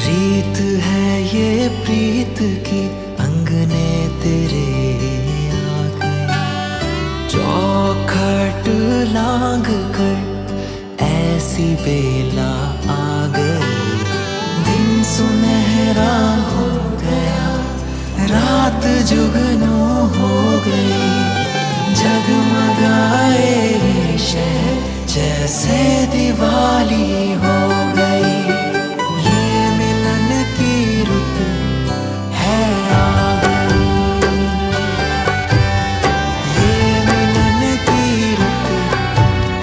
रीत है ये प्रीत की अंगने तेरे आ गए। चौखट लांग कर ऐसी बेला आ गई। दिन सुनहरा हो गया, रात जुगनू हो गई। जगमगाए ये शहर जैसे दिवाली हो गई। ये मिलन की रुत है आ गई। ये मिलन की रुत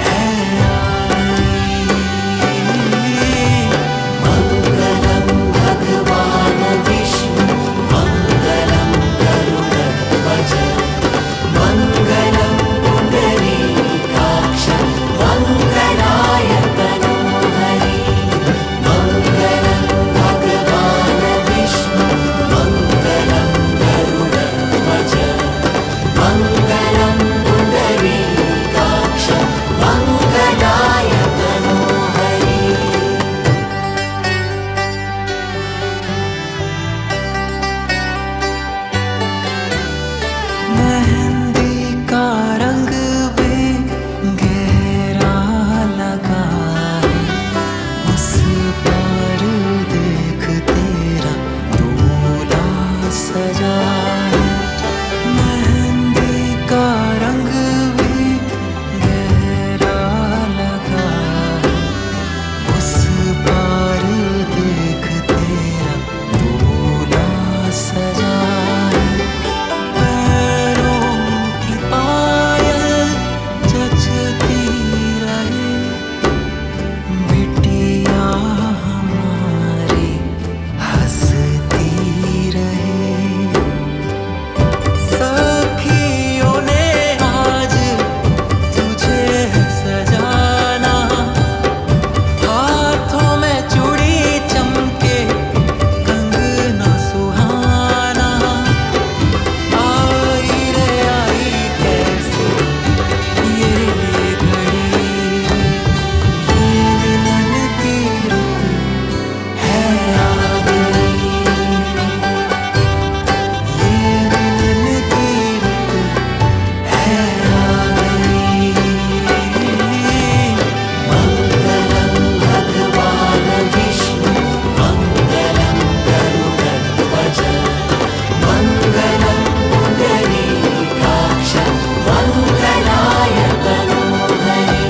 है आ गई। मंगलम भगवान विष्णु मंगलम गरुड़ध्वज मंगलम पुंडरीकाक्ष मंगलाय तनोहरि। मंगलम भगवान विष्णु मंगलम गरुड़ध्वज मंगलम पुंडरीकाक्ष मंगलाय तनोहरि। मेहंदी का रंग भी गहरा लगा है। उस पर देख तेरा दूल्हा सजा है। मेहंदी का रंग भी गहरा लगा है। उस पर देख तेरा दूल्हा सजा है। पैरों की पायल जचती रहे, बिटिया हमारी हंसती रहे। सखियों ने आज तुझे सजाना, हाथों में चूड़ी चमके कंगना सुहाना। आई रे आई कैसे ये घड़ी। ये मिलन की रुत है आ गई। ये मिलन की रुत है आ गई। मंगलम भगवान विष्णु मंगलम गरुड़ध्वज मंगलम पुंडरीकाक्ष मंगलाय तनोहरि।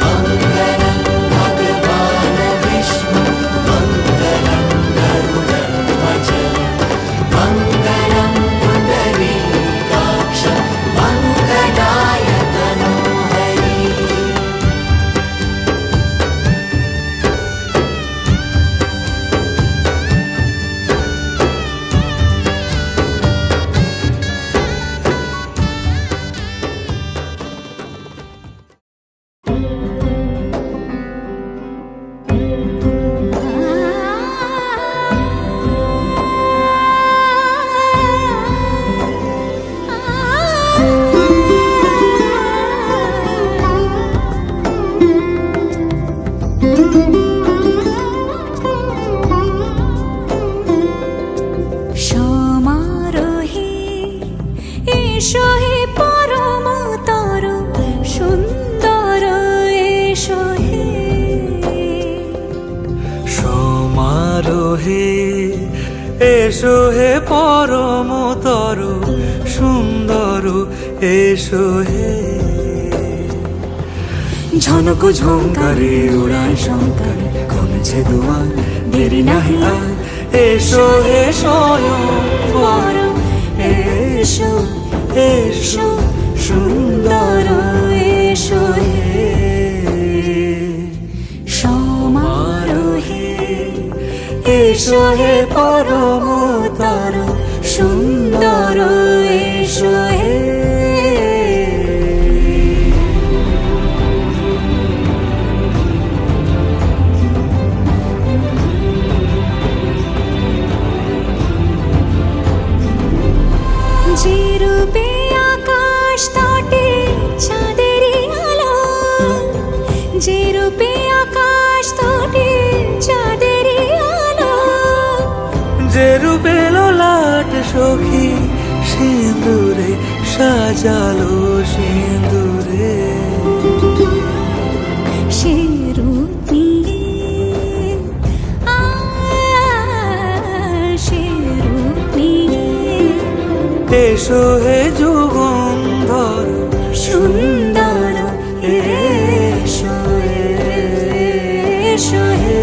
मंगलम भगवान विष्णु मंगलम गरुड़ध्वज मंगलम पुंडरीकाक्ष मंगलाय तनोहरि। সমারোহে এসো হে পরমতর সুন্দর এসো হে। সমারোহে এসো হে পরমতর সুন্দর এসো হে। ঝনক ঝঙ্কারে উড়ায় শঙ্কর কমেছে দুয়ার দেরি নাহি আর। এসো হে স্বয়ং বর এসো এসো সুন্দর এসো হে। সমারোহে এসো হে পরমতর সুন্দর এসো হে। যে রূপে আকাশ তটে চাঁদেরই আলো, যে রূপে আকাশ তটে চাঁদেরই আলো। সখী সিঁদুরে সাজালো সিঁদুরে সে রূপ নিয়ে সে রূপ নিয়ে এসো হে যুগন্ধর সুন্দর এসো এসো হে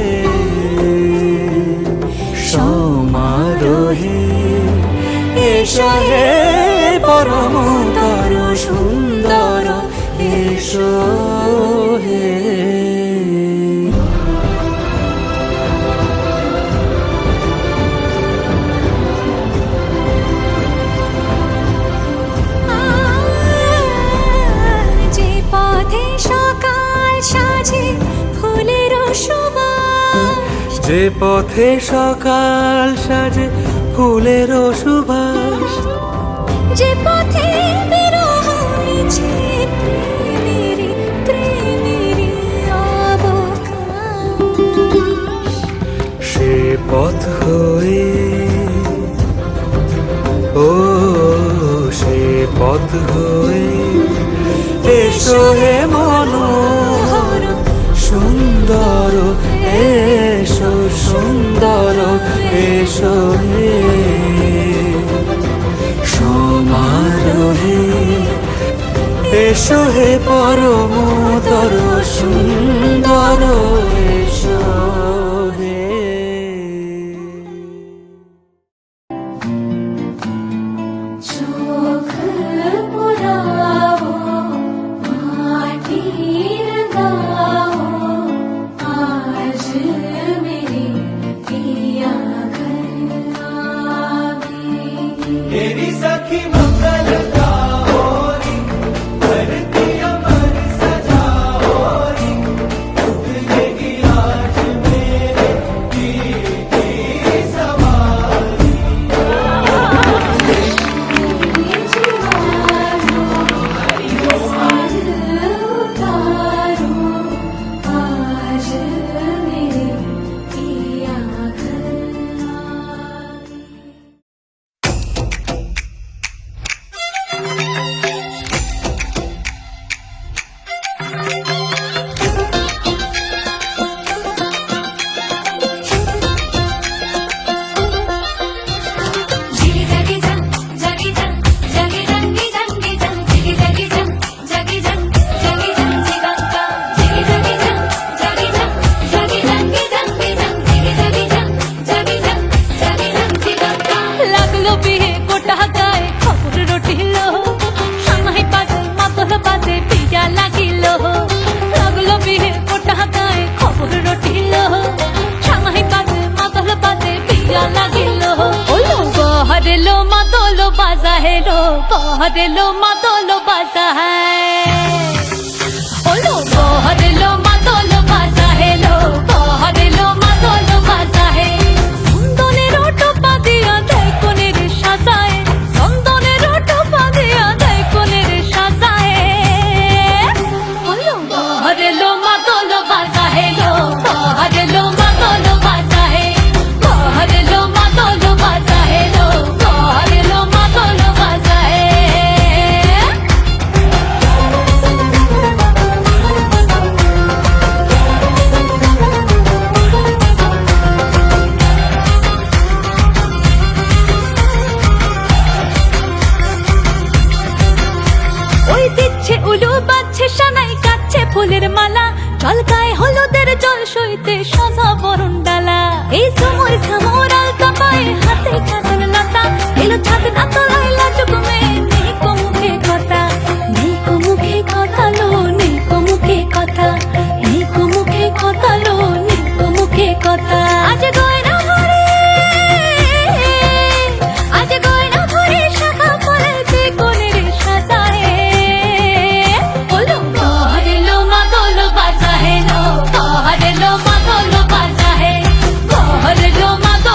সমারোহে এসো হে পরমতর সুন্দর এসো হে যে পথে সকাল সাজে ফুলের সুবাস যে পথে সকাল সাজে ফুলের সুবাস যে পথে বিরহ মিছে প্রেমের প্রেমের অবকাশ সে পথ হয়ে ও সে পথ হয়ে এসো হে মনোহর সুন্দর এসো সুন্দর এসো হে সমারোহে এসো হে পরমতর সুন্দর এসো হে চোখ পুরাও মাটির গাও আজ মেরে পিয়া ঘর आवेगी तेरी सखी मंगल गाओरी धरती अमर सजाओरी उतरेगी आज मेरे पीर की सवारी आज मेरे पिया घर লাগলো বিয়ে গোটা গায়ে খবর রটিল সামাই পাশে মাতল পাশে পিয়া লাগিল লাগলো বিয়ে গোটা গায়ে খবর রটিল সামাই পাশে মাতল পাশে পিয়া লাগিল ওলো গহরেলো মাতল বাজা হেলো গহরেলো মাতল বাজা ওলো গহরেলো মাতল বাজা হেলো গহরেলো মাতল বাজা হে চন্দনের টোপা দিয়া দেয় কোনের সাজায় চন্দনের টোপা দিয়া দেয় কোনের সাজায় ওলো গহরেলো মাতল বাজা হেলো গহরেলো মাতল বাজা হে গহরেলো মাতল বাজা হেলো গহরেলো মাতল বাজা হে ওই দিচ্ছে উলু বাজছে সানাই কাচ্ছে ফুলের মালা জল গায়ে হলুদের জল সইতে সাজা বরণ ডালা এই সময় সামর আলতা পায়ে হাতে কাঁচন লতা এলো ছাদ না তলায় লাজুক মেয়ে নেই কো মুখে কথা নেই কো মুখে কথা লো নেই কো মুখে কথা নেই কো মুখে কথা লো নেই কো মুখে কথা আজ গয়না ভরে আজ গয়না ভরে শাখা ফলেতে কোনের সাজায় ওলো গহরেলো মাতল বাজা হেলো গহরেলো মাতল বাজা হে গহরেলো মাতল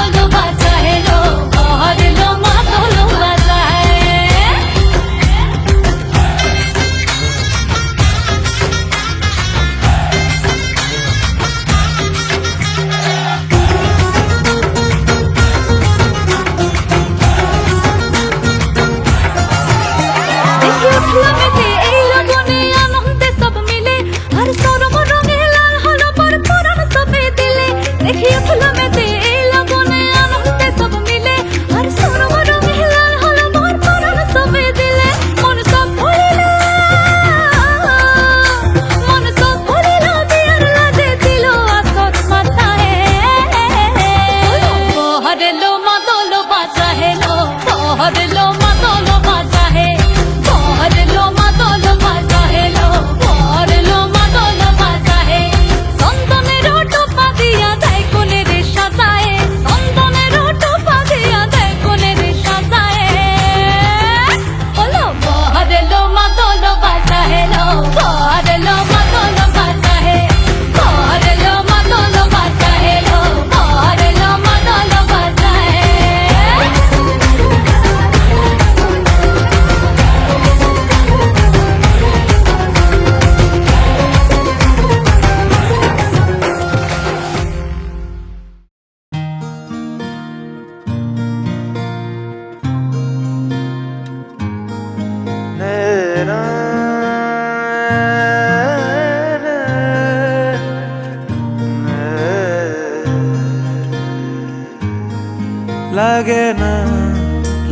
লাগে না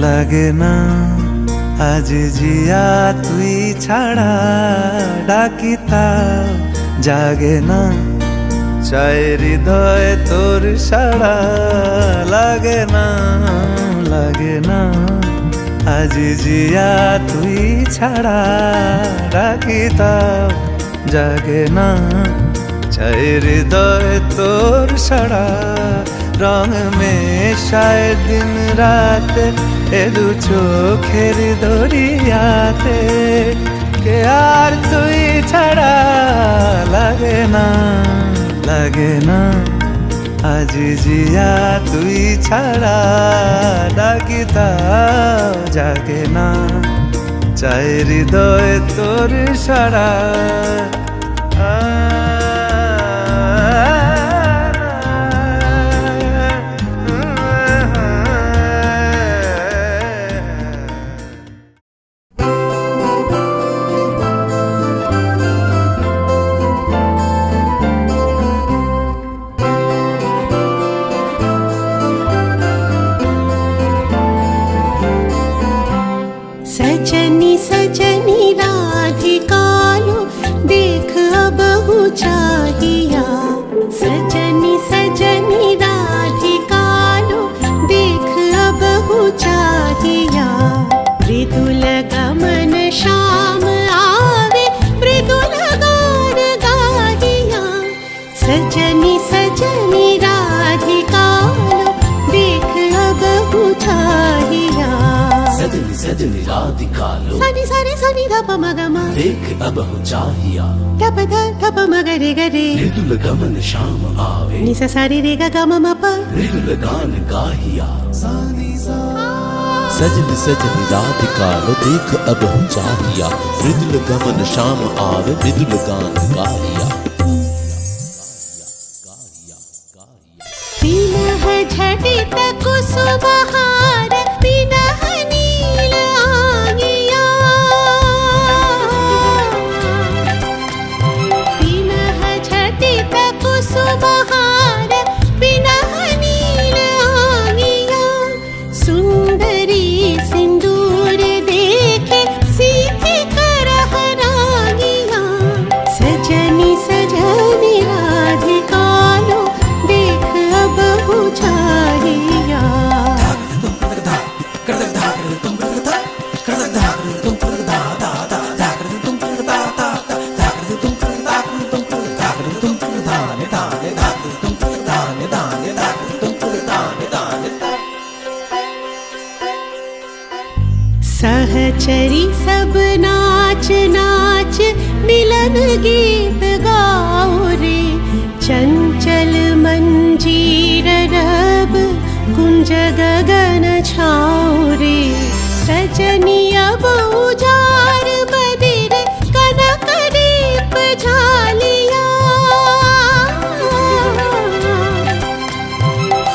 লাগে না আজ জিয়া তুই ছাড়া ডাকি তাও জাগে না চাই হৃদয় তোর সাড়া লাগে না লাগে না আজ জিয়া তুই ছাড়া ডাকি তাও জাগে না চাই হৃদয় তোর সাড়া রং মেশায় দিন রাত এ দু চোখের দরিয়াতে কে আর তুই ছাড়া লাগে না লাগে না আজ জিয়া তুই ছাড়া ডাকি তাও জাগে না চাই হৃদয় তোর সাড়া सजनी सजनी राधिकालो देख अब चाहिया सजनी सजनी राधिकालो देख अब चाहिया मृदुल गमन श्याम आवे मृदुल गान गाहिया सजनी सजनी राधिकालो देख अब चाहिया सजनी सजनी राधिकालो सनी सनी सनी धप मगमा देख अब हो चाहिया धप धप मगरे गरे मृदुल गमन श्याम आवे निस सारी रे ग गम म प मृदुल गान गाहिया सजनी सजनी राधिकालो देख अब हो चाहिया मृदुल गमन श्याम आवे मृदुल गान गाहिया पीनह झटित कुसुमहार पीनह नील आंगिया पीनह झटित कुसुमहार पीनह नील आंगिया सुंदरी सिंदूर देखे सीधे करह रागिया सजनी सजनी राधिकालो देख अब हो चाहिया सहचरी सब नाच नाच मिलन गीत गाओ रे चंचल मंजीर रब कुंज गगन छाओ रे सजनी अब उजाड़ बदिर कनक दीप झालिया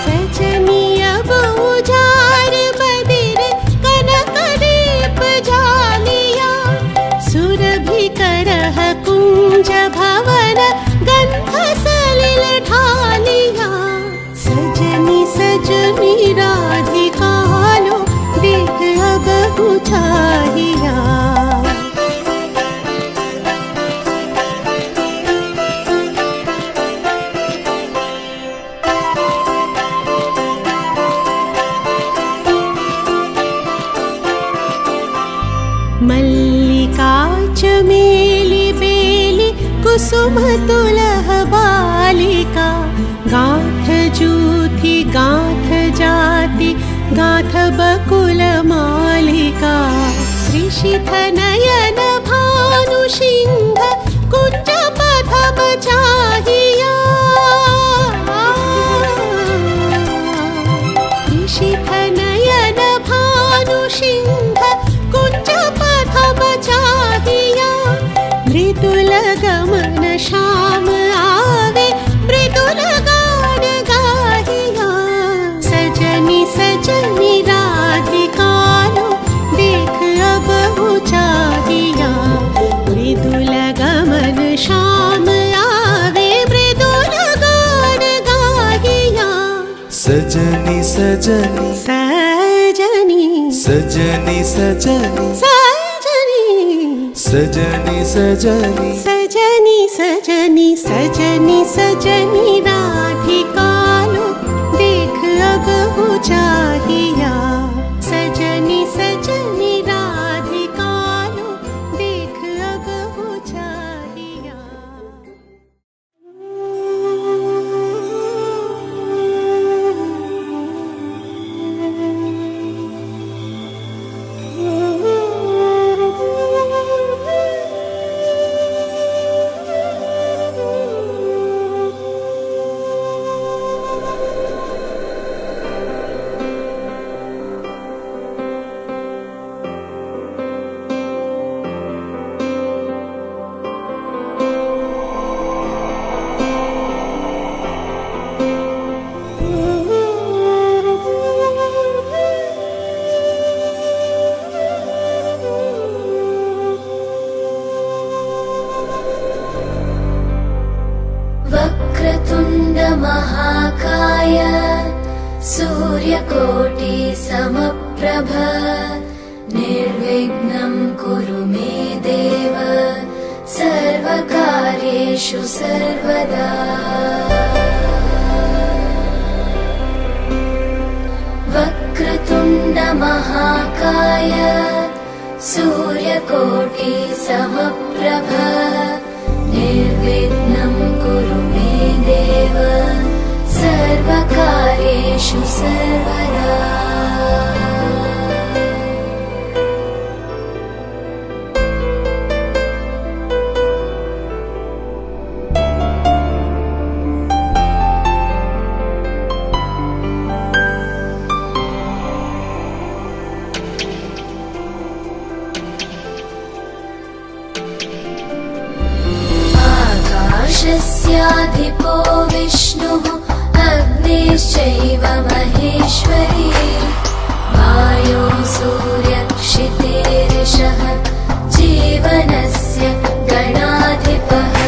सजनी अब उजाड़ बदिर कनक दीप झालिया सुरभि करह कुंज भवन गंध सलिल ढालिया सजनी सजनी राधिकालो देख अब हो चाहिया मल्लिका चमेली बेली कुसुम तुलह बालिका गाथ जूथी गाथ जाति गाथ बकुल मालिका त्रिशिथ नयन भानु सिंह कुंज पथम चाहिया त्रिशिथ नयन भानु सिंह कुंज पथम चाहिया मृदुल गमन श्याम आवे मृदुल गान गाहिया सजनी सजनी राधिकालो देख अब हो चाहिया मृदुल गमन श्याम आवे सजनी सजनी सजनी सजनी सजनी सजनी सजनी सजनी सजनी सजनी सजनी सजनी राधिका लो देख अब हो चाहिया सजनी सजनी राधिका लो देख अब हो चाहिया वक्रतुण्ड महाकाय सूर्यकोटि समप्रभ निर्विघ्नं कुरु मे देव सर्वकार्येषु सर्वदा वक्रतुण्ड महाकाय सूर्यकोटि समप्रभ निर्विघ्नं कुरु मे देव सर्वकार्येषु सर्वदा आकाशस्याधिपो विष्णुः अग्निश्चैव महेश्वरी वायो सूर्यक्षितेरिषः जीवनस्य गणाधिपः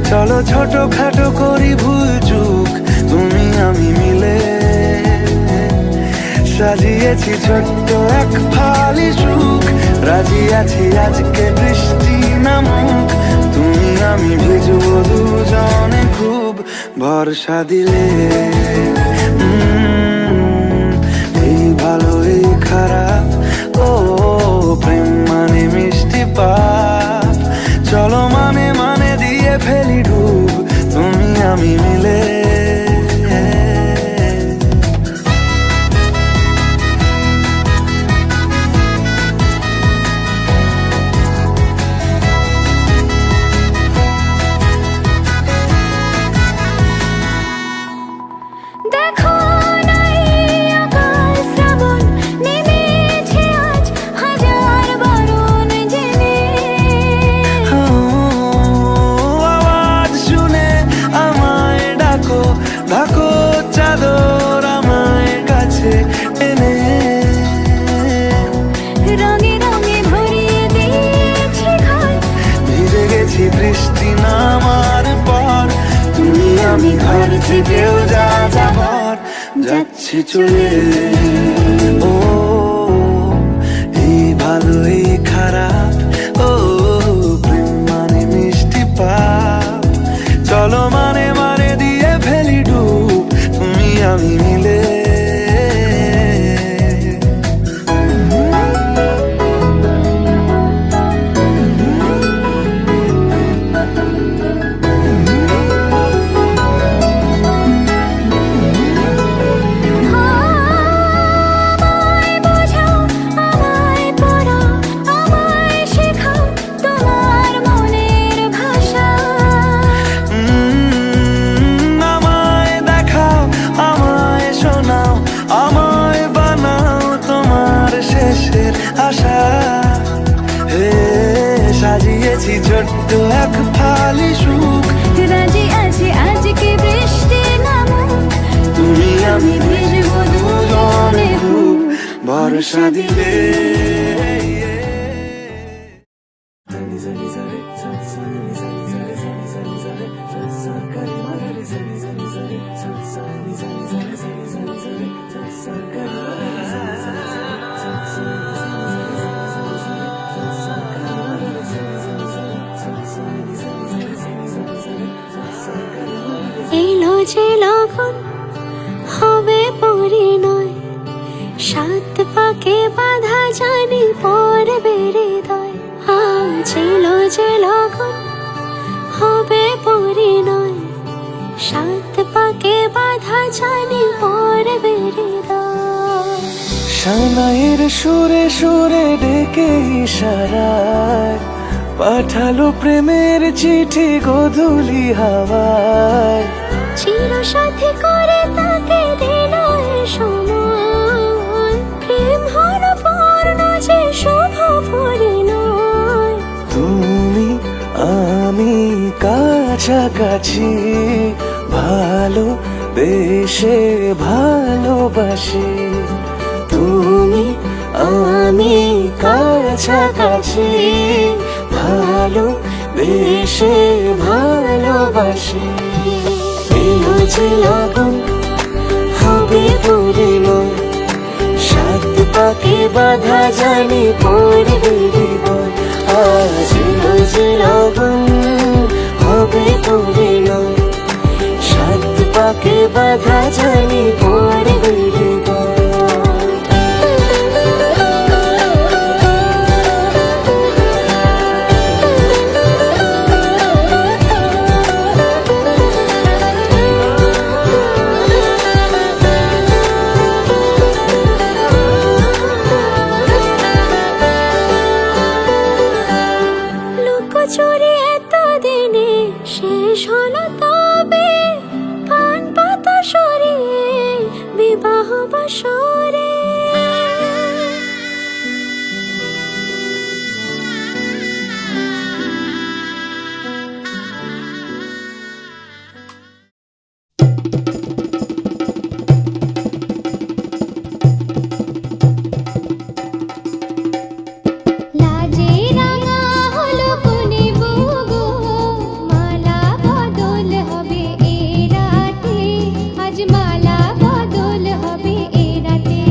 চলো ছোট খাটো করি ভুল চুক তুমি আমি মিলে সাজিয়েছি ছোট্ট এক ফালি সুখ রাজি আছি আজকে বৃষ্টি নামুক তুমি আমি ভিজবো দুজনে খুব ভরসা দিলে এই ভালো এই খারাপ ও প্রেম মানে মিষ্টি পাপ চলো মানে মানে দিয়ে ফেলি ডুব তুমি আমি মিলে বৃষ্টি নামার পর তুমি আমি ঘর থেকেও যা যাবার যাচ্ছি চলে ও এই ভালো এই খারাপ ও প্রেম মানে মিষ্টি পাপ চলো মানে মানে দিয়ে ফেলি ডুব তুমি আমি মিলে ভরসা দিলে এলো যে লগন হবে পরিণয়, সাত পাকে বাধা জানি পড়বে হৃদয়। আজ এলো যে লগন হবে পরিণয়, সাত পাকে বাধা জানি পড়বে হৃদয়। সানাইয়ের সুরে সুরে ডেকে ইশারায় পাঠালো প্রেমের চিঠি গোধূলি হাওয়ায়। চির সাথী করে তাকে দিল এ সময়, প্রেম হলো পূর্ণ যে শুভ পরিণয়। তুমি আমি কাছাকাছি, ভালো দেশে ভালোবাসি। তুমি আমি কাছাকাছি, ভালো দেশে ভালোবাসি। এলো যে লগন হবে পরিণয়, সাত পাকে বাধা জানি পড়বে হৃদয়। আজ এলো যে লগন হবে পরিণয়, সাত পাকে বাধা জানি পড়বে হৃদয়। লুকোচুরি এতদিনে শেষ হলো তবে, পান পাতা সরিয়ে বিবাহ বাসরে। লাজে রাঙা হলো কোনে বুগো, মালা বদল হবে এ রাতে, আজ মালা বদল হবে এ রাতে।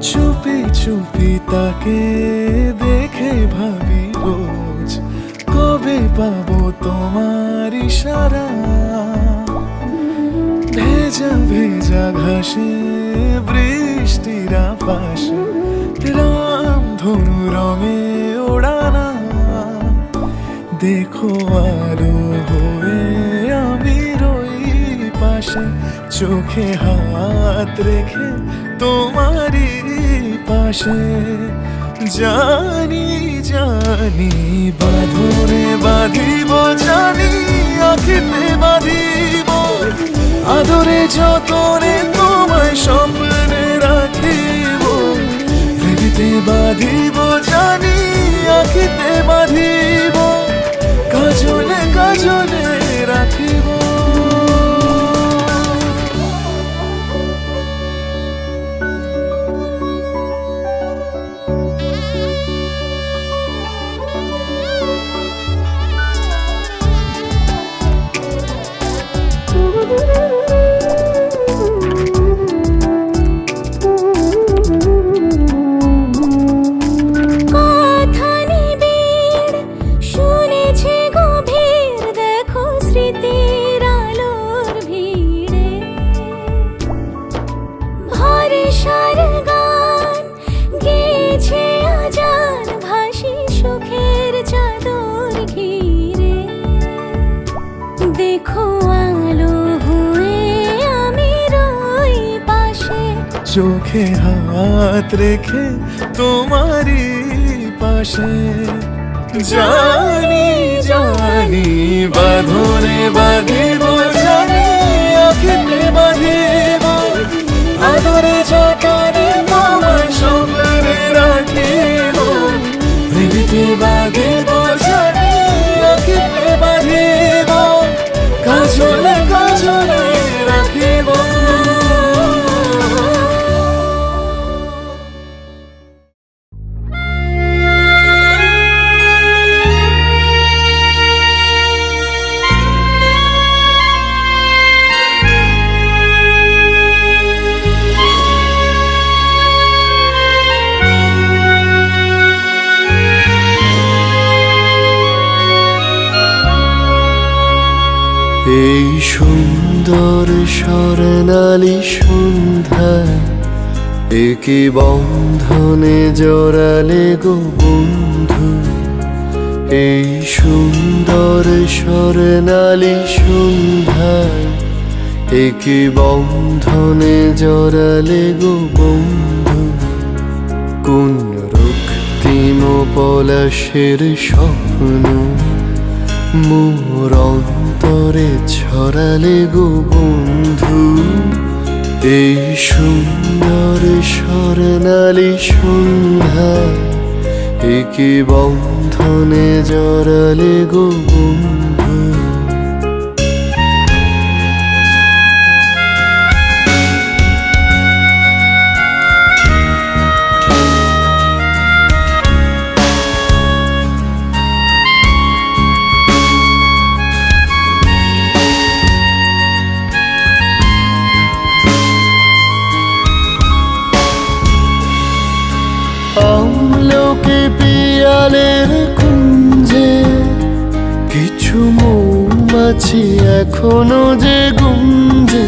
চুপি চুপি তাকে দেখে ভাবি রোজ, কবে পাবো তোমার ইশারা। ভেজা ভেজা ঘাসে বৃষ্টির আভাসে রামধনু রঙে ওড়ানা। দেখো আলো হয়ে আমি রই পাশে, চোখে হাত রেখে তোমারই পাশে। জানি জানি বাঁধনে বাঁধিব, জানি আখিতে বাঁধিব, আদরে যতনে তোমায় স্বপ্নে রাখিব। হৃদিতে বাঁধিব, জানি আখিতে বাঁধিব, কাজলে কাজলে রাখিব। কথা নিবিড় শুনেছি গভীর, দেখো স্মৃতির আলোর ভিড়ে ভরসার গান গেছে আজান, ভাসি সুখের চাদর ঘিরে। দেখো আলো হয়ে আমি রই পাশে, চোখে হাত রেখে তোমারই পাশে। জানি জানি বাঁধনে বাঁধিব, জানি আখিতে বাঁধিব, আদরে যতনে তোমায় স্বপ্নে রাখিব। হৃদিতে বাঁধিব, জানি আখিতে বাঁধিব, কাজলে কাজলে রাখিব। এই সুন্দর স্বর্ণালী সন্ধ্যায় একি বন্ধনে জড়ালে গো বন্ধু। এই সুন্দর স্বর্ণালী সন্ধ্যায় একি বন্ধনে জড়ালে গো বন্ধু। কোন রক্তিম পলাশের স্বপ্ন মোর অন্তরে ছড়ালে গো বন্ধু। এই সুন্দর স্বর্ণালী সন্ধ্যায় একি বন্ধনে জড়ালে গো বন্ধু। আমলকি পিয়ালের কুঞ্জে কিছু মৌমাছি এখনো যে গুঞ্জে।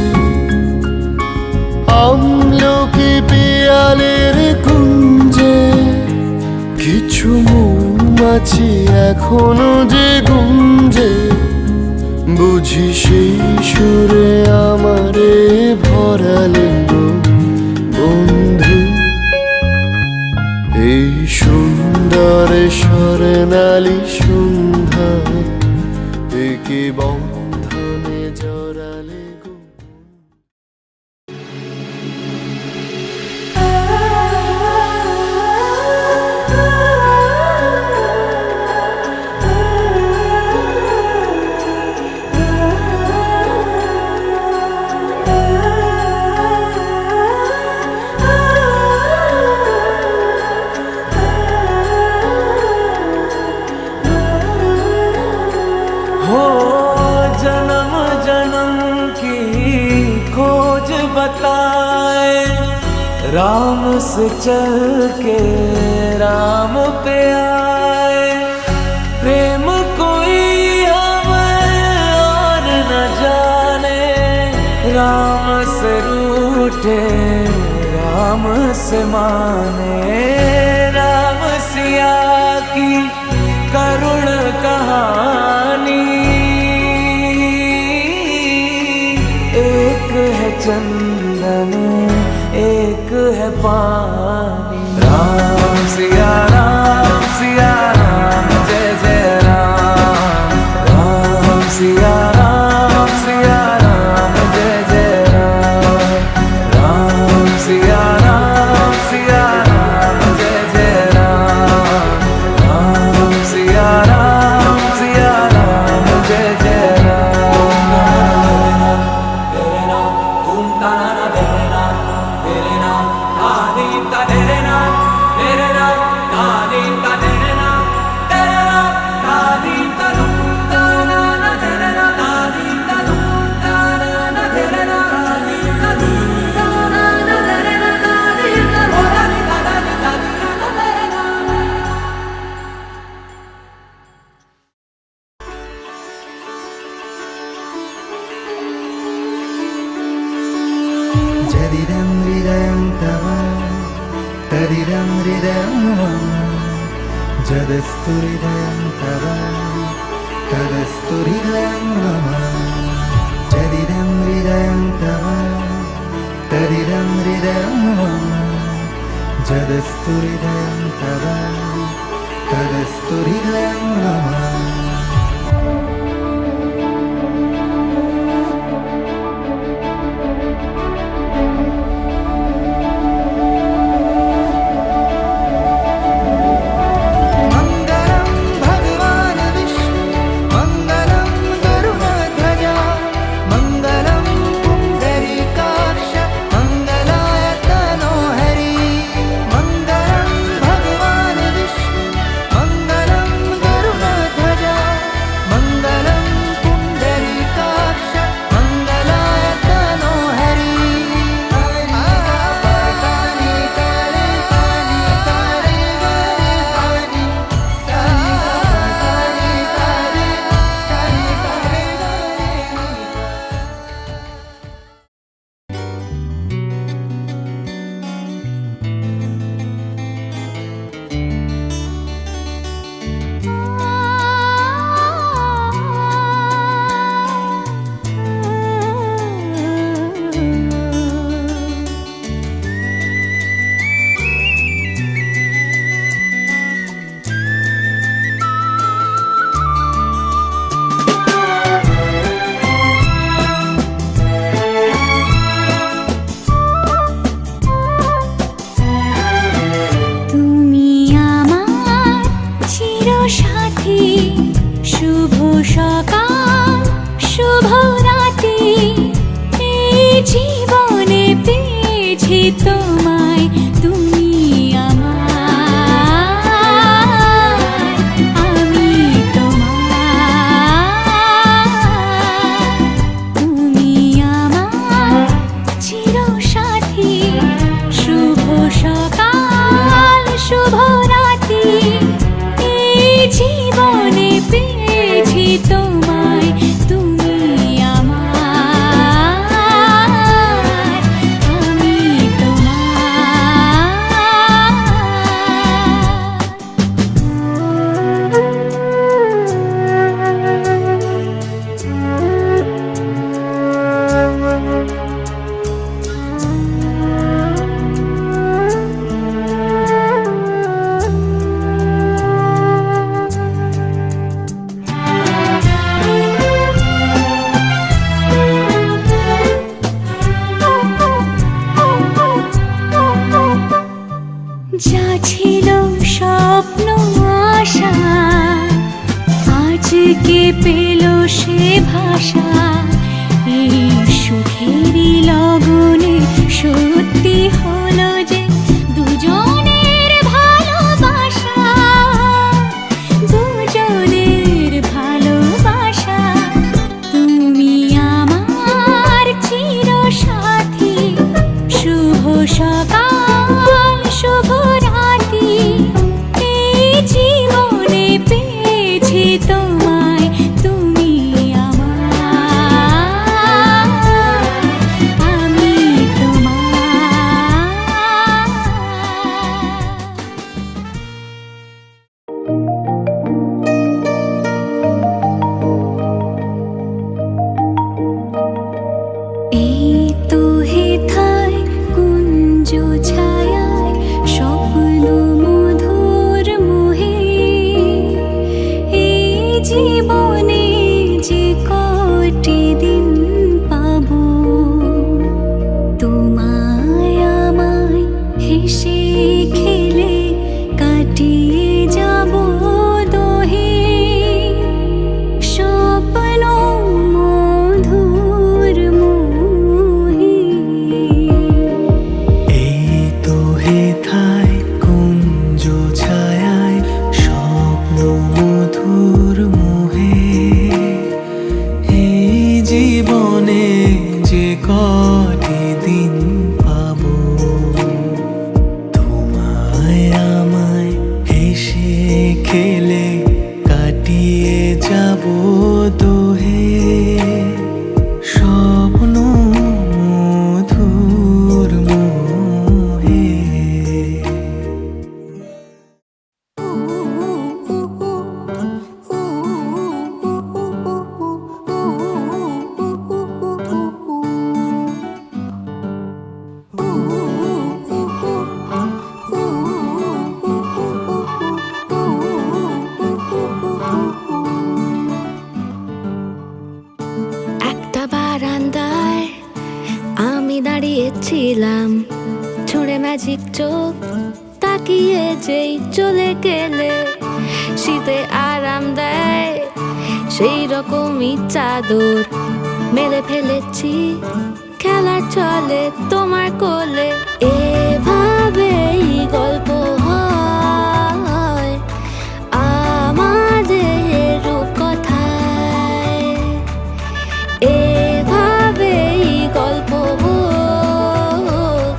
আমলকি পিয়ালের কুঞ্জে কিছু মৌমাছি এখনো যে গুঞ্জে। বুঝি সেই সুরে আমারে ভরালে গো বন্ধু। এই সুন্দর স্বর্ণালী সন্ধ্যায় একি বন্ধনে জড়ালে গো। से चल के राम पे आए, प्रेम कोई हमें और न जाने, राम से रूठे राम से माने, राम सिया की करुण कहानी, एक है चंदन एक है पानी। राम सिया राम जय जय राम, राम सिया राम जय जय राम, राम सिया राम जय जय राम, राम सिया राम जय जय राम। तेरे नाम ओम ताना तेरे नाम आदि का तेरे नाम आदि का तेरे नाम आदि का ताना तेरे नाम आदि का ताना तेरे नाम आदि का ताना तेरे नाम आदि का तेरे नाम। जदिदं हृदयं तव तदिदं हृदयं मम, जदस्तु हृदयं तव तदस्तु हृदयं मम, जदिदं हृदयं तव तदिदं हृदयं मम, जदस्तु हृदयं तव तदस्तु हृदयं मम। তোমায় তুমি আমার, আমি তোমার, তুমি আমার চিরসাথী। শুভ সকাল শুভ রাতি, এই জীবনে পেয়েছি তোমায় তুমি আমার, আমি যা ছিল স্বপ্ন আশা, আজকে পেল সে ভাষা। এই সুখেরই লগনে সত্যি হলো যে দুজনের ভালোবাসা, দুজনের ভালোবাসা। তুমি আমার চিরসাথী। শুভ সকাল খেলে কাটিয়ে যাব দোহে স্বপ্ন মধুর মোহে। এই তো হেথায় কুঞ্জ ছায়ায় স্বপ্ন মধুর মোহে, এই জীবনে যে কটি দিন পাবো তোমায় আমায় হেসে খেলে কাটিয়ে যাব দোহে স্বপ্ন মধুর মোহে। একটা বারান্দায় আমি দাঁড়িয়েছিলাম, ছুঁড়ে ম্যাজিক চোখ তাকিয়ে যেই চলে গেলে, শীতে আরাম দেয় সেই রকমই চাদর মেলে ফেলেছি, খেলার চলে তোমার কোলে। এভাবেই গল্প হয় আমাদের রূপকথায়, এভাবেই গল্প হোক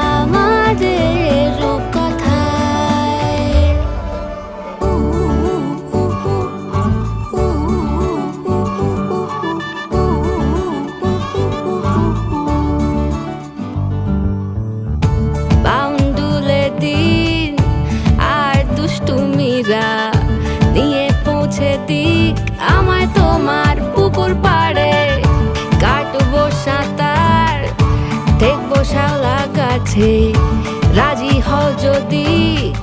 আমাদের রূপকথায়। বাউন্ডুলে দিন আর দুষ্টুমিরা নিয়ে পৌঁছে দিক আমায় তোমার পুকুর পাড়ে, কাটবো সাঁতার দেখবো শাওলা গাছে, রাজি হও যদি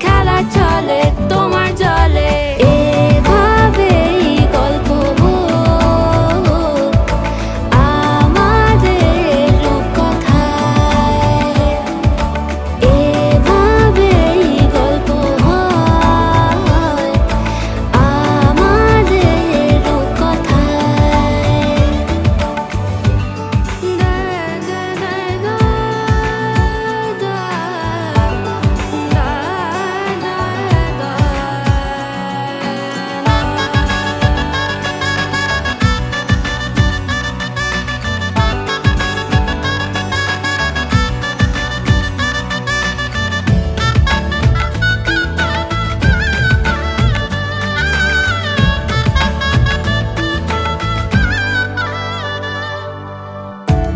খেলা চলে তোমার জলে। এভাবেই গল্প হোক আমাদের রূপকথায়, এভাবেই গল্প হয় আমাদের রূপকথায়। দা দা দা দা দা দা দা দা।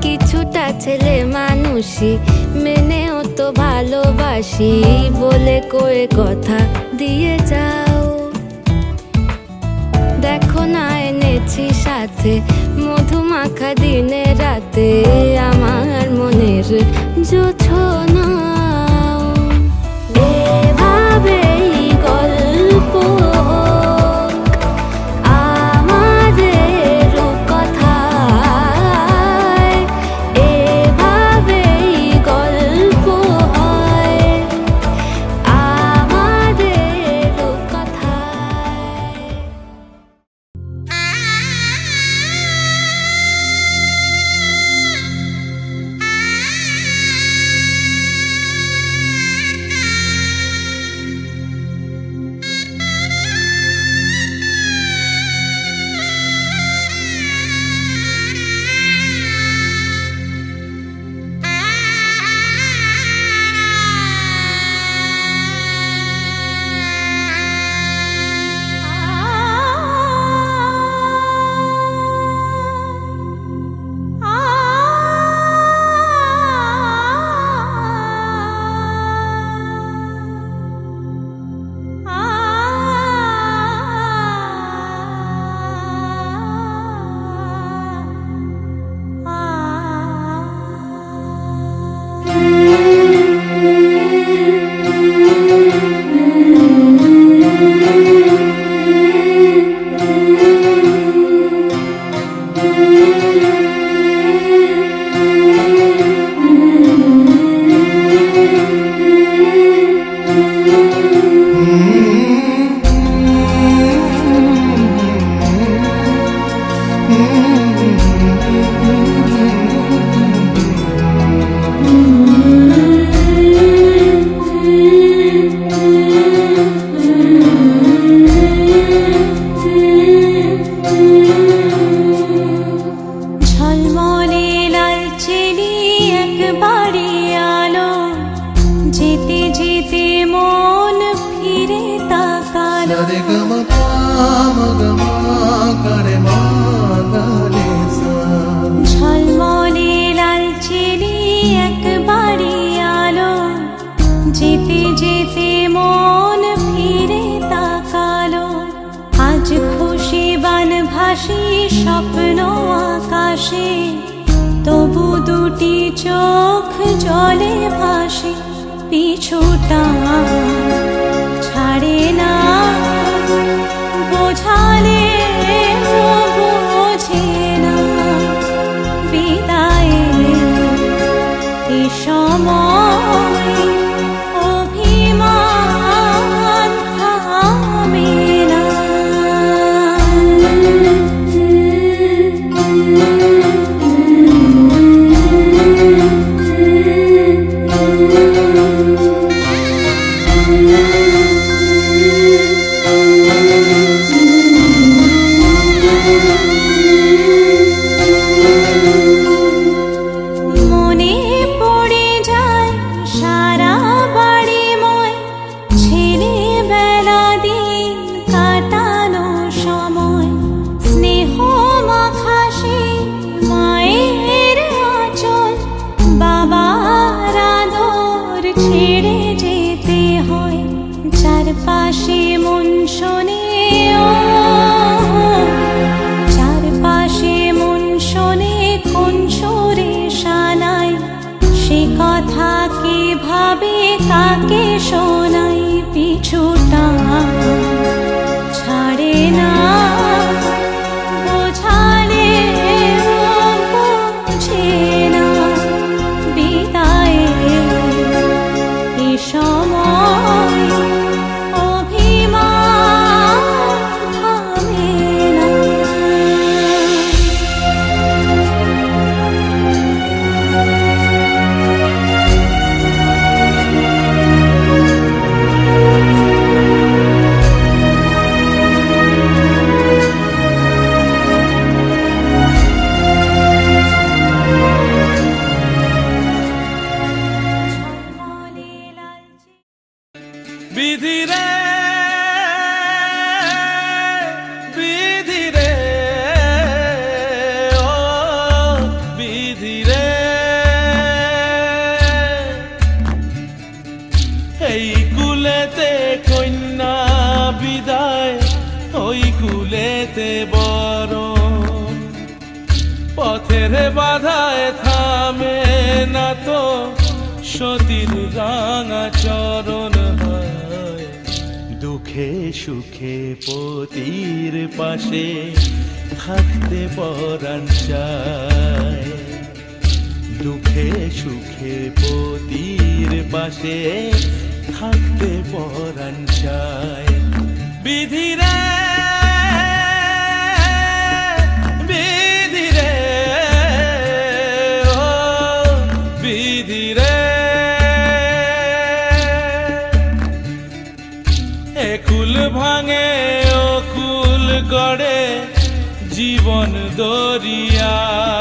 কিছুটা ছেলে মানুষই মেনেও তো ভালোবাসি বলে কয়ে কথা দিয়ে যাও, দেখো না এনেছি সাথে মধুমাখা দিনে রাতে আমার মনের জোছনা। এভাবেই গল্প হোক আমাদের রূপকথায়, এভাবেই গল্প হয় আমাদের রূপকথায়। যেতে যেতে মন ফিরে তাকালো ঝলমলে লালচেলি একবারই আলো যেতে যেতে মন ফিরে তাকালো আজ খুশি বানভাসী স্বপ্ন আকাশে তবু দুটি চোখ জলে ভাসে পিছুটা ছাড়ে না বোঝালে বোঝে না বিদায়ের এ সময় অভিমান থামে না মনে পড়ে যায় সারা বাড়িময় ছেলেবেলা দিন কাটানো সময় স্নেহ মাখাসে মায়ের আঁচল বাবার আদর ছেড়ে যেতে হয় চারপাশে মন শোনে চারপাশে মন শোনে কোন সুরে শানাই সে কথা কে ভাবে কাকে শোনাই পিছুটা ছাড়ে না বোঝালে বোঝে না বিদায়ের এ সময় অভিমান থামে না বিধি রে বিধি রে ও বিধি রে এই কুলেতে কন্যা বিদায় ওই কুলেতে বড় পথের বাধায় থামে না তো সতীর রাঙা চরণ হয় দুঃখে সুখে পতির পাশে থাকতে পরাণ চায় দুঃখে সুখে পতির পাশে থাকতে পরাণ চায় বিধি রে বিধি রে ও বিধি রে একুল ভাঙে ও কুল গড়ে জীবন দরিয়ায়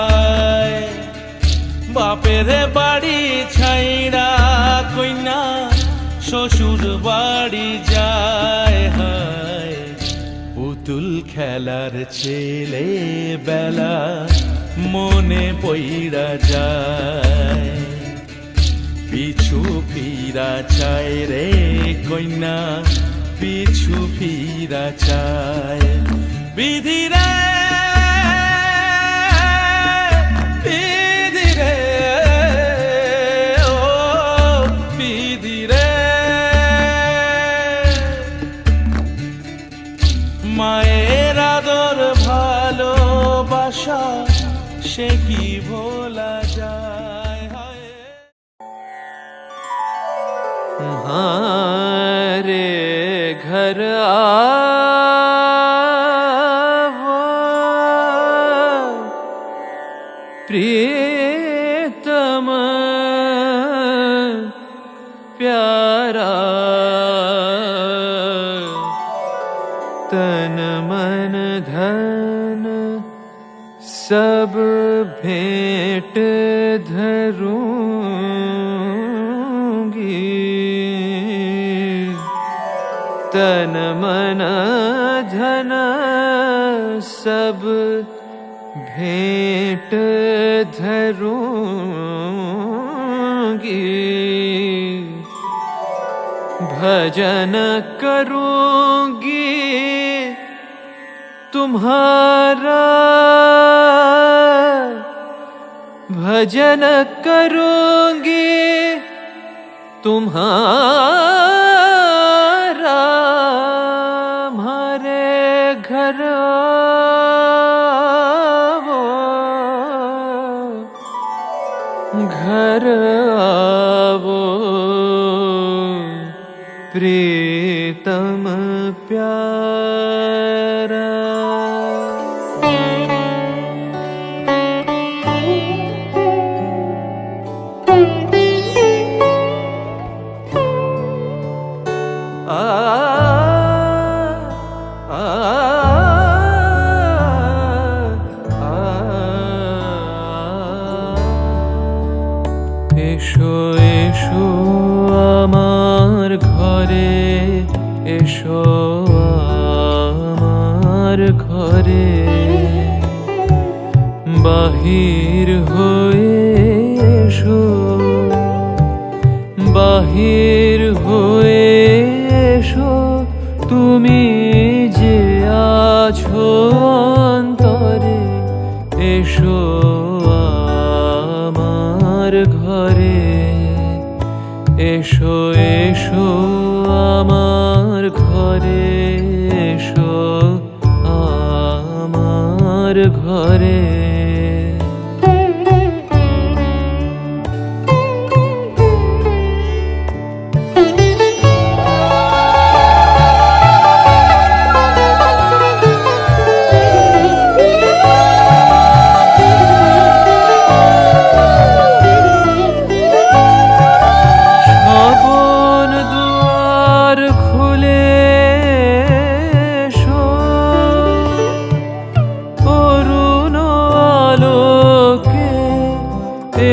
বাপের বাড়ি ছাইড়া কইনা শ্বশুর বাড়ি যায় হায় পুতুল খেলার ছেলে বেলা মনে পইড়া যায় পিছু ফিরা চায় রে কইনা পিছু ফিরা চায় বিধি রে বিধি রে ও বিধি রে মায়ের আদর ভালোবাসা সে কি ভোলা যায় हमारे घर आवो प्रियतम प्यारा तन मन धन सब भेंट धरूंगी तन मन धन सब भेंट धरूंगी, भजन करूंगी तुम्हारा, भजन करूंगी तुम्हारा। हमारे घर आओ, घर आओ प्रीतम प्यारा। এসো এসো আমার ঘরে, এসো আমার ঘরে, বাহির হয়ে এসো, বাহির হয়ে এসো, তুমি যে আছো অন্তরে, এসো আমার ঘরে, এসো এসো আমার ঘরে, এসো আমার ঘরে।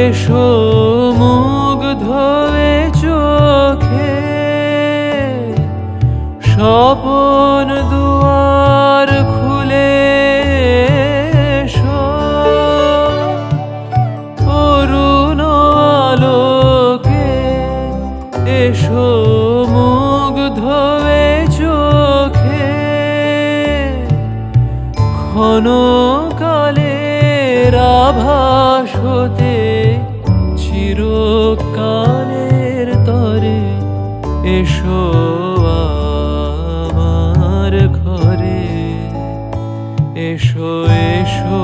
এসো মুগ্ধ হয়ে চোখে, স্বপন দুয়ার খুলে এসো, অরুণ আলোকে এসো মুগ্ধ হয়ে চোখে, ক্ষণকালের আভাস হতে চিরকালের তরে, এসো আমার ঘরে, এসো এসো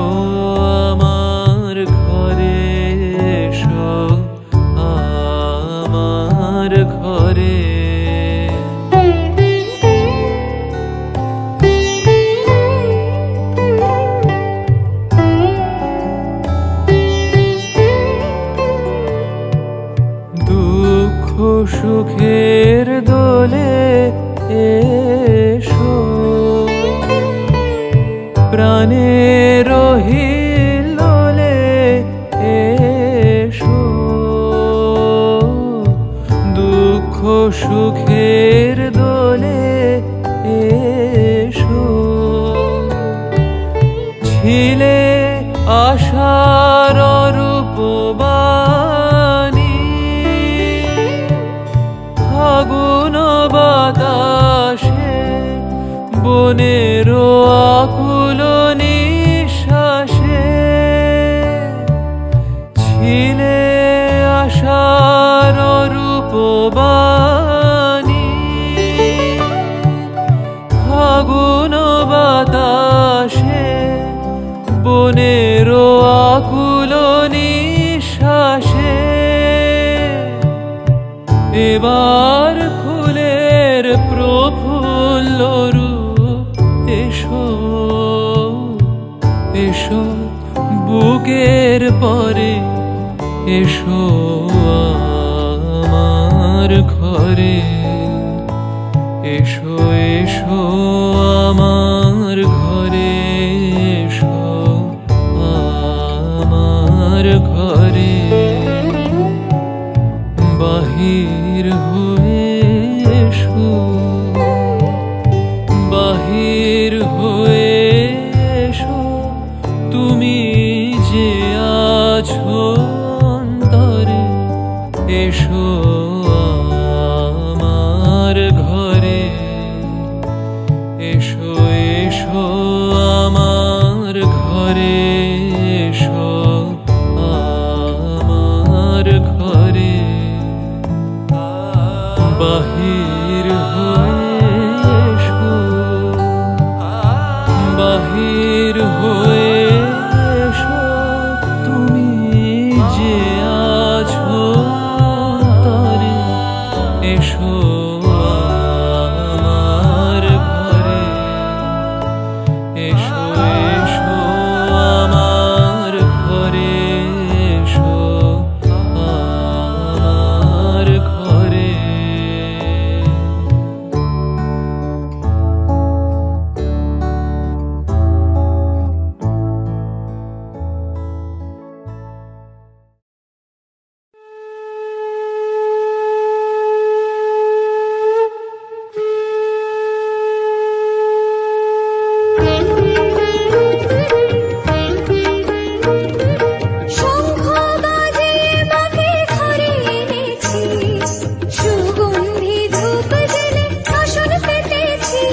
আমার ঘরে, এসো আমার ঘরে। সুখের দোলে এসো, প্রাণের হিল্লোলে এসো, দুঃখ সুখের দোলে এসো, ছিলে আশার রূপবাণী, ফাগুন বাতাসে বনের আকুল নিঃশ্বাসে, ছিলে আশার রূপবাণী, ফাগুন বাতাসে বনের আকুল নিঃশ্বাসে, এবার ফুলের প্রফুল্ল রূপ এসো, এসো বুকের পরে, এসো আমার ঘরে, এসো এসো আমার ঘরে, এসো আমার ঘরে, বাহির হয়ে এসো। বাহির হয়ে এসো, বাহির হয়ে এসো, তুমি যে আছো তরে এসো আমার ঘরে, এসো এসো আমার ঘরে, এসো আমার ঘরে। শঙ্খ বাজিয়ে মাকে ঘরে এনেছি, সুগন্ধি ধূপ জেলে আসন পেতেছি।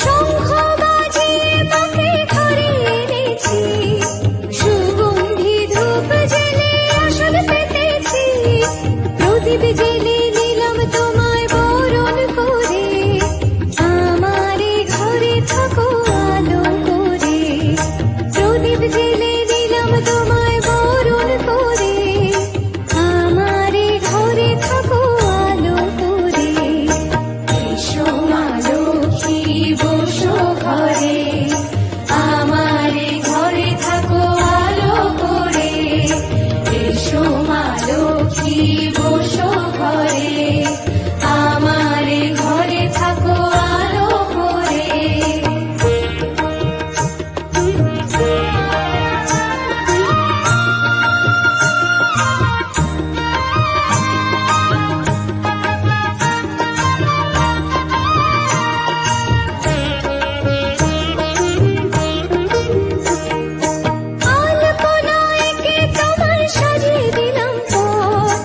শঙ্খ বাজিয়ে মাকে ঘরে এনেছি, সুগন্ধি ধূপ জেলে আসন পেতেছি। প্রদীপ জেলে নিলাম তোমায় বরণ করে, আমারে ঘরে থাকো আলো করে। প্রদীপ জেলে দিলাম তোমায় বরণ করে, আমারে ঘরে থাকো আলো করে। এসো মা লক্ষ্মী বসো ঘরে, আমারে ঘরে থাকো আলো করে। এসো মা লক্ষ্মী বসো ঘরে, আমারে ঘরে থাকো আলো করে। আলপনায় কে তোমার সাজিয়ে দিলাম পথ,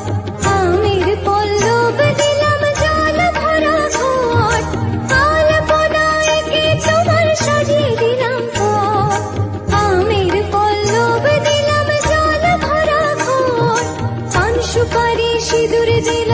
আমের পল্লব দিলাম জল ভরা ঘট। আলপনায় কে তোমার সাজিয়ে দিলাম পথ, আমের পল্লব দিলাম জল ভরা ঘট। পান সুপারি সিঁদুর দিলাম